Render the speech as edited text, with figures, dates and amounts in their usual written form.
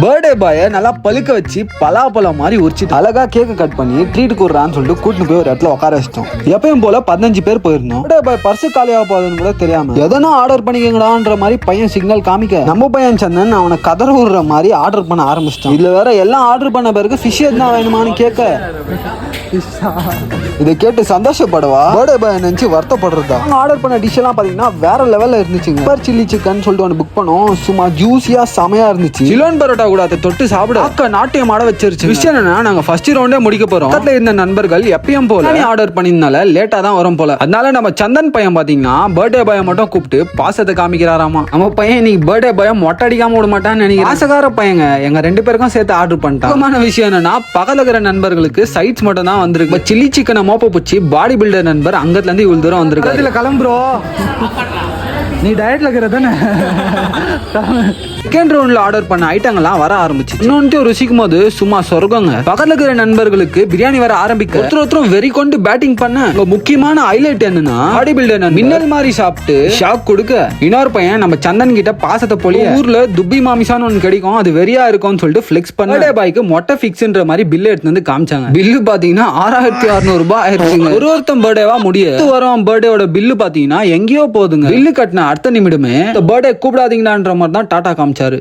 Birthday பாய நல்லா பழுக்க வச்சு பலாப்பழம் மாதிரி உரிச்சு அழகா கேக்கு கட் பண்ணி ட்ரீட் கூடுறான்னு சொல்லிட்டு கூட்டிட்டு போய் ஒரு இடத்துல உட்கார வச்சிட்டோம். எப்பயும் போல 15 பேர் போயிருந்தோம். பர்த்டே பாய் பர்ஸ் காலியாக போகுதுன்னு கூட தெரியாம எதனா ஆர்டர் பண்ணிக்கங்கடான்ற மாதிரி பையன் சிக்னல் காமிக்க நம்ம பையன் சந்தன் அவனை கதற விடுற மாதிரி ஆர்டர் பண்ண ஆரம்பிச்சிட்டான். இதுல வேற எல்லாம் ஆர்டர் பண்ண பிறகு ஃபிஷ் எதுனா வேணுமான்னு கேட்க இதை கேட்டு சந்தோஷப்படவா பர்த்டே பாய் நினைச்சு வருத்தப்படுறதா. ஆர்டர் பண்ண டிஷ் எல்லாம் பாத்தீங்கன்னா வேற லெவல்ல இருந்துச்சுங்க. பெப்பர் சில்லி சிக்கன் சொல்லிட்டு ஒன்று புக் பண்ணோம். சும்மா ஜூசியா செமையா இருந்துச்சு. சிலோன் பரோட்டா கூட அதை தொட்டு சாப்பிட நாட்டியம் ஆட வச்சிருச்சு. விஷயம் என்னன்னா நாங்க ஃபர்ஸ்ட் ரவுண்டே முடிக்க போறோம். பக்கத்துல இருந்த நண்பர்கள் எப்பயும் போல ஆர்டர் பண்ணிருந்தால லேட்டா தான் வரும் போல. அதனால நம்ம சந்தன் பையன் பாத்தீங்கன்னா பர்த்டே பாயை மட்டும் கூப்பிட்டு பாசத்தை காமிக்கிறாராமா. நம்ம பையன் இன்னைக்கு பர்த்டே பாயை மொட்டை அடிக்காம விட மாட்டான்னு நினைக்கிறேன். ஆசகார பையங்க எங்க 2 பேருக்கும் சேர்த்து ஆர்டர் பண்ணிட்டான். விஷயம் என்னன்னா பக்கத்துல இருக்கிற நண்பர்களுக்கு சைட்ஸ் மட்டும் தான் வந்திருக்கு. சில்லி சிக்கனை மோப்ப பூச்சி பாடி பில்டர் நண்பர் அங்கத்துல இருந்து இவ்வளவு தூரம் வந்திருக்கு. இதுல கிளம்புறோ நீ டயட்ல இருக்கிறதானே. செகண்ட் ரவுண்ட்ல ஆர்டர் பண்ண ஐட்டங்கள்லாம் வர ஆரம்பிச்சு. இன்னொன்று ருசிக்கும் போது சும்மா சொர்க்கங்க. பக்கத்துல இருக்கிற நண்பர்களுக்கு பிரியாணி வர ஆரம்பிக்க ஒருத்தரும் வெறி கொண்டு பேட்டிங் பண்ண முக்கியமான ஹைலைட் என்னன்னா பாடி பில்டர் மின்னல் மாதிரி சாப்பிட்டு ஷாக் கொடுக்க இன்னொரு பையன் நம்ம சந்தன் கிட்ட பாசத்தை போலி ஊர்ல துப்பி மாமிசான்னு ஒன்று கிடைக்கும் அது வெறியா இருக்கும்னு சொல்லிட்டு பிளெக்ஸ் பண்ண பர்த்டே பாய்க்கு மொட்டை ஃபிக்ஸ்ன்ற மாதிரி பில் எடுத்து வந்து காமிச்சாங்க. பில்லு பாத்தீங்கன்னா 6600 ரூபாய் ஆயிடுச்சுங்க. ஒருத்தன் பர்த்டேவா முடிய வரும். பர்த்டேவோட பில்லு பாத்தீங்கன்னா எங்கேயோ போகுதுங்க. பில்லு கட்டின அடுத்த நிமிடமே பர்த்டே கூப்பிடாதீங்களான்ற மாதிரி தான் டாடா காமிச்சாரு.